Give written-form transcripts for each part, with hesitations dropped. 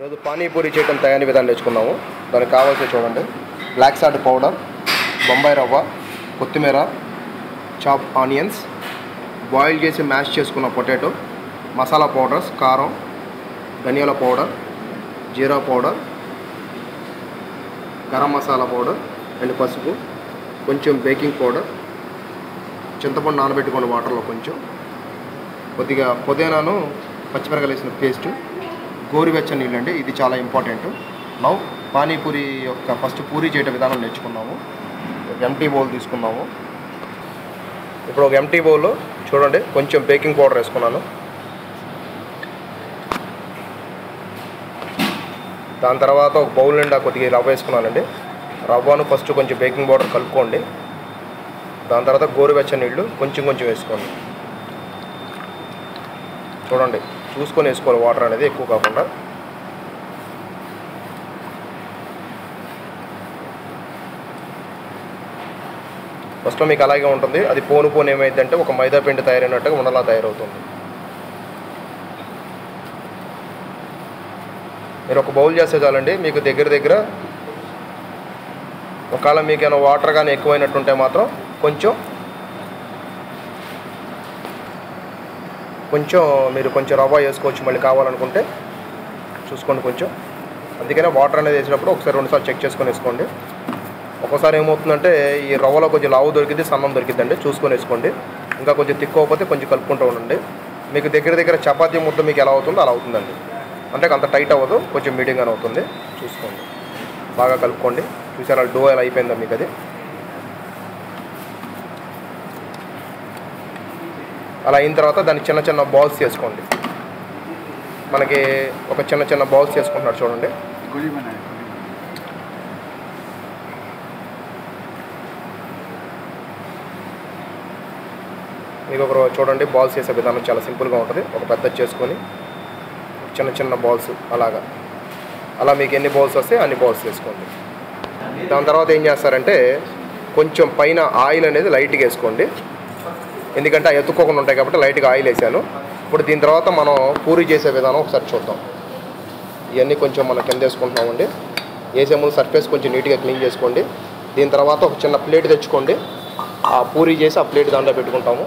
ఈరోజు పానీపూరి చేయడం తయారీ విధానం నేర్చుకున్నాము. దానికి కావాల్సి చూడండి, బ్లాక్ సాల్ట్ పౌడర్, బొంబాయి రవ్వ, కొత్తిమీర, చాప్ ఆనియన్స్, బాయిల్ చేసి మ్యాష్ చేసుకున్న పొటాటో, మసాలా పౌడర్స్, కారం, ధనియాల powder, jeera powder, garam masala powder and పసుపు, కొంచెం బేకింగ్ పౌడర్, చింతపండు నానబెట్టుకున్న వాటర్లో కొంచెం, కొద్దిగా పుదీనాను పచ్చిమిరపకాయలు వేసిన పేస్టు, గోరువెచ్చని నీళ్ళు అండి. ఇది చాలా ఇంపార్టెంట్. నౌ పానీపూరి యొక్క ఫస్ట్ పూరి చేయడం విధానం నేర్చుకున్నాము. ఒక ఎంటీ బౌల్ తీసుకున్నాము. ఇప్పుడు ఒక ఎంటీ బౌల్లో చూడండి కొంచెం బేకింగ్ పౌడర్ వేసుకున్నాను. దాని తర్వాత ఒక బౌల్ నిండా కొద్దిగా రవ్వ వేసుకున్నానండి. రవ్వను ఫస్ట్ కొంచెం బేకింగ్ పౌడర్ కలుపుకోండి. దాని తర్వాత గోరువెచ్చని నీళ్ళు కొంచెం కొంచెం వేసుకోండి. చూడండి, చూసుకొని వేసుకోవాలి, వాటర్ అనేది ఎక్కువ కాకుండా. ఫస్ట్లో మీకు అలాగే ఉంటుంది. అది పోను ఏమైందంటే ఒక మైదా పిండి తయారైనట్టుగా ఉండలా తయారవుతుంది. మీరు ఒక బౌల్ చేస్తే చాలండి. మీకు దగ్గర ఒకవేళ మీకు ఏమైనా వాటర్ కానీ ఎక్కువైనట్టుంటే మాత్రం మీరు కొంచెం రవ్వ వేసుకోవచ్చు మళ్ళీ కావాలనుకుంటే చూసుకోండి కొంచెం. అందుకనే వాటర్ అనేది వేసినప్పుడు ఒకసారి రెండుసార్లు చెక్ చేసుకొని వేసుకోండి. ఒక్కోసారి ఏమవుతుందంటే ఈ రవ్వలో కొంచెం లావు దొరికింది, సన్నం దొరికిద్దండి, చూసుకొని వేసుకోండి. ఇంకా కొంచెం తిక్కువపోతే కొంచెం కలుపుకుంటూ ఉండండి. మీకు దగ్గర చపాతీ ముద్ద మీకు ఎలా అవుతుందో అలా అవుతుందండి. అంటే అంత టైట్ అవ్వదు, కొంచెం మీడియంగానే అవుతుంది. చూసుకోండి, బాగా కలుపుకోండి. చూసారా డో ఎలా అయిపోయిందా మీకు అది. అలా అయిన తర్వాత దాన్ని చిన్న బాల్స్ చేసుకోండి. మనకి ఒక చిన్న బాల్స్ చేసుకుంటున్నారు చూడండి. మీకు ఒకరు చూడండి, బాల్స్ చేసే విధానం చాలా సింపుల్గా ఉంటుంది. ఒక పెద్ద చేసుకొని చిన్న బాల్స్ అలా మీకు ఎన్ని బాల్స్ వస్తే అన్ని బాల్స్ చేసుకోండి. దాని తర్వాత ఏం చేస్తారంటే కొంచెం పైన ఆయిల్ అనేది లైట్గా వేసుకోండి. ఎందుకంటే ఆ ఎత్తుకోకుండా ఉంటాయి కాబట్టి లైట్గా ఆయిల్ వేసాను. ఇప్పుడు దీని తర్వాత మనం పూరి చేసే విధానం ఒకసారి చూద్దాం. ఇవన్నీ కొంచెం మనం కింద వేసుకుంటున్నామండి. వేసే ముందు సర్ఫేస్ కొంచెం నీట్గా క్లీన్ చేసుకోండి. దీని తర్వాత ఒక చిన్న ప్లేట్ తెచ్చుకోండి. ఆ పూరి చేసి ఆ ప్లేట్ దాంట్లో పెట్టుకుంటాము.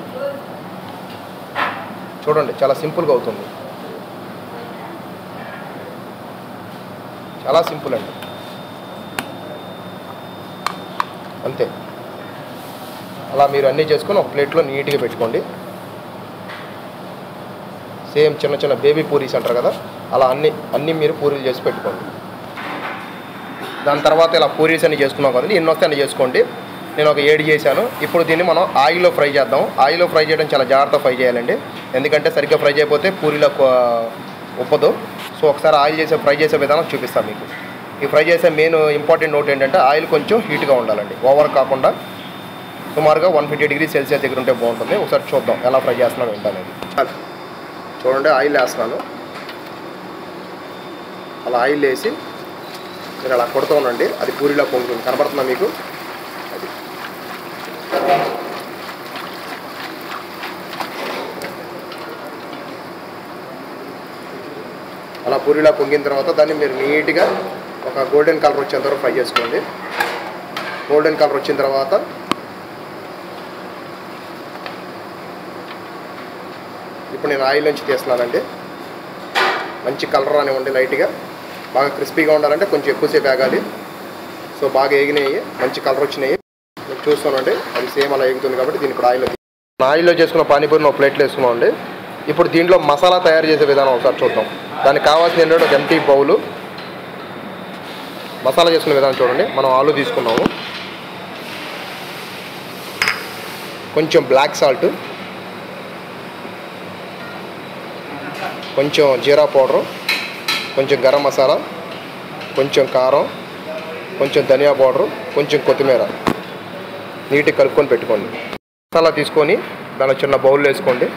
చూడండి, చాలా సింపుల్గా అవుతుంది. చాలా సింపుల్ అండి, అంతే. అలా మీరు అన్నీ చేసుకొని ఒక ప్లేట్లో నీట్గా పెట్టుకోండి. సేమ్ చిన్న బేబీ పూరీస్ అంటారు కదా, అలా అన్నీ మీరు పూరీలు చేసి పెట్టుకోండి. దాని తర్వాత ఇలా పూరీస్ అన్నీ చేసుకున్నాం కదండి, ఎన్ని వస్తే అన్నీ చేసుకోండి. నేను ఒక 7 చేశాను. ఇప్పుడు దీన్ని మనం ఆయిల్లో ఫ్రై చేద్దాం. ఆయిల్లో ఫ్రై చేయడం చాలా జాగ్రత్తగా ఫ్రై చేయాలండి. ఎందుకంటే సరిగ్గా ఫ్రై చేయకపోతే పూరీలో ఉప్పదు. సో ఒకసారి ఫ్రై చేసే విధానం చూపిస్తాను మీకు. ఈ ఫ్రై చేసే మెయిన్ ఇంపార్టెంట్ నోట్ ఏంటంటే ఆయిల్ కొంచెం హీట్గా ఉండాలండి, ఓవర్ కాకుండా. సుమారుగా 150 డిగ్రీ సెల్సియస్ దగ్గర ఉంటే బాగుంటుంది. ఒకసారి చూద్దాం ఎలా ఫ్రై చేస్తున్నాం ఏంటనేది. చూడండి, ఆయిల్ వేస్తున్నాను. అలా ఆయిల్ వేసి మీరు అలా కొడుతూ ఉండండి. అది పూరిలో పొంగుతుంది, కనబడుతుందా మీకు? అది అలా పూరిలా పొంగిన తర్వాత దాన్ని మీరు నీట్గా ఒక గోల్డెన్ కలర్ వచ్చేంత వరకు ఫ్రై చేసుకోండి. గోల్డెన్ కలర్ వచ్చిన తర్వాత ఇప్పుడు నేను ఆయిల్ నుంచి తీస్తున్నానండి. మంచి కలర్ రానివ్వండి, లైట్గా. బాగా క్రిస్పీగా ఉండాలంటే కొంచెం ఎక్కువసేపు ఆగాలి. సో బాగా ఏగినాయి, మంచి కలర్ వచ్చినాయి. నేను చూస్తానండి, అది సేమ్ అలా ఎగుతుంది కాబట్టి దీన్ని ఇప్పుడు ఆయిల్లో చేసుకున్న పానీపూరిని ఒక ప్లేట్లో వేసుకున్నామండి. ఇప్పుడు దీంట్లో మసాలా తయారు చేసే విధానం ఒకసారి చూద్దాం. దానికి కావాల్సిన ఏంటంటే ఒక ఎంటీ బౌలు. మసాలా చేసుకునే విధానం చూడండి. మనం ఆలు తీసుకున్నాము, కొంచెం బ్లాక్ సాల్ట్, కొంచెం జీరా పౌడరు, కొంచెం గరం మసాలా, కొంచెం కారం, కొంచెం ధనియా పౌడరు, కొంచెం కొత్తిమీర నీట్గా కలుపుకొని పెట్టుకోండి. మసాలా తీసుకొని దాని చిన్న బౌల్లో వేసుకోండి.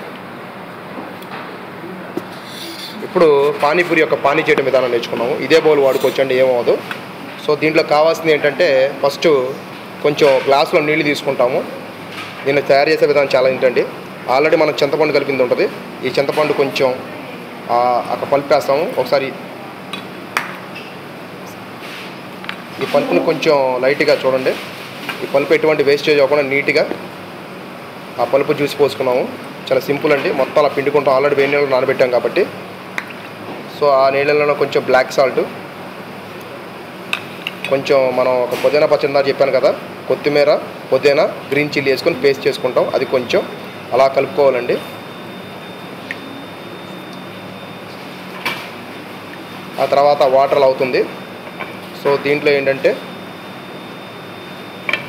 ఇప్పుడు పానీపూరి యొక్క పానీ చేయడం విధానం నేర్చుకున్నాము. ఇదే బౌల్ వాడుకోవచ్చండి, ఏమవదు. సో దీంట్లో కావాల్సింది ఏంటంటే ఫస్ట్ కొంచెం గ్లాసులో నీళ్ళు తీసుకుంటాము. దీన్ని తయారు చేసే విధానం చాలా ఏంటండి, ఆల్రెడీ మనం చింతపండు కలిపింది ఉంటుంది. ఈ చింతపండు కొంచెం అక్కడ పల్పేస్తాము. ఒకసారి ఈ పల్పుని కొంచెం లైట్గా చూడండి. ఈ పల్పు ఎటువంటి వేస్టేజ్ అవ్వకుండా నీట్గా ఆ పల్పు జ్యూస్ పోసుకున్నాము. చాలా సింపుల్ అండి. మొత్తం అలా పిండుకుంటాం. ఆల్రెడీ వేడి నీళ్ళు నానబెట్టాం కాబట్టి. సో ఆ నీళ్ళలో కొంచెం బ్లాక్ సాల్ట్, కొంచెం మనం ఒక పుదీనా పచ్చడి చెప్పాను కదా, కొత్తిమీర, పుదీనా, గ్రీన్ చిల్లీ వేసుకొని పేస్ట్ చేసుకుంటాం. అది కొంచెం అలా కలుపుకోవాలండి. ఆ తర్వాత వాటర్ అవుతుంది. సో దీంట్లో ఏంటంటే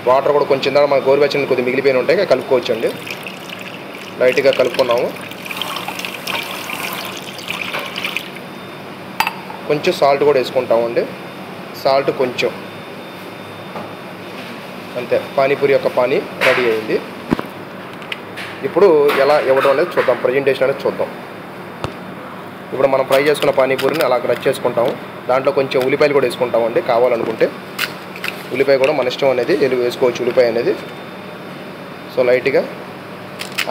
వాటర్ కూడా కొంచెం మన గోరువెచ్చని కొద్దిగా మిగిలిపోయిన ఉంటాయి, కలుపుకోవచ్చు అండి. లైట్గా కలుపుకున్నాము. కొంచెం సాల్ట్ కూడా వేసుకుంటామండి. సాల్ట్ కొంచెం, అంతే. పానీపూరి యొక్క పానీ రెడీ అయింది. ఇప్పుడు ఎలా ఇవ్వడం అనేది చూద్దాం, ప్రజెంటేషన్ అనేది చూద్దాం. ఇప్పుడు మనం ఫ్రై చేసుకున్న పానీపూరిని అలా రచ్ చేసుకుంటాము. దాంట్లో కొంచెం ఉల్లిపాయలు కూడా వేసుకుంటామండి. కావాలనుకుంటే ఉల్లిపాయ కూడా మన ఇష్టం అనేది వేసుకోవచ్చు, ఉల్లిపాయ అనేది. సో లైట్గా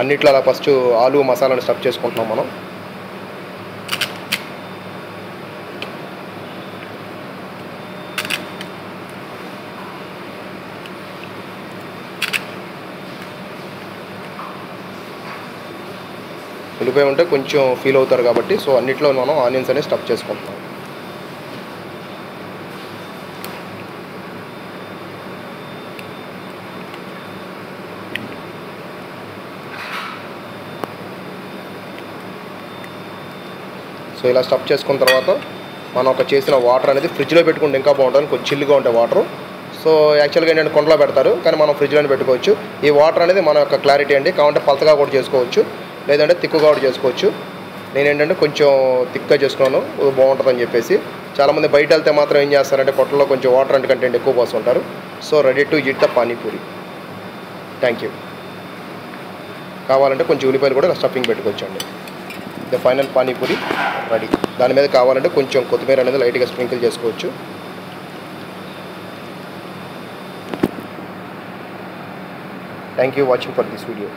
అన్నిట్లో అలా ఫస్ట్ ఆలు మసాలాను స్టఫ్ చేసుకుంటున్నాం మనం. ఉల్లిపాయ ఉంటే కొంచెం ఫీల్ అవుతారు కాబట్టి సో అన్నిట్లో మనం ఆనియన్స్ అనేది స్టఫ్ చేసుకుంటున్నాం. సో ఇలా స్టఫ్ చేసుకున్న తర్వాత మనం ఒక చేసిన వాటర్ అనేది ఫ్రిడ్జ్లో పెట్టుకుంటే ఇంకా బాగుంటుంది, కొంచెం చిల్లుగా ఉంటాయి వాటర్. సో యాక్చువల్గా ఏంటంటే కొండలో పెడతారు, కానీ మనం ఫ్రిడ్జ్లోనే పెట్టుకోవచ్చు. ఈ వాటర్ అనేది మన యొక్క క్లారిటీ అండి. కావాలంటే పలతగా కూడా చేసుకోవచ్చు, లేదంటే తిక్కుగా కూడా చేసుకోవచ్చు. నేనేంటంటే కొంచెం థిక్గా చేసుకున్నాను, బాగుంటుందని చెప్పేసి. చాలామంది బయట వెళ్తే మాత్రం ఏం చేస్తారంటే కొట్టలో కొంచెం వాటర్ అంటే కంటెంట్ ఎక్కువ పోస్తుంటారు. So ready to eat the panipuri. Thank you. కావాలంటే కొంచెం ఉల్లిపాయలు కూడా స్టఫింగ్ పెట్టుకోవచ్చు అండి. The final panipuri ready. దాని మీద కావాలంటే కొంచెం కొత్తిమీర అనేది లైట్గా స్ప్రింకిల్ చేసుకోవచ్చు. Thank you watching for this video.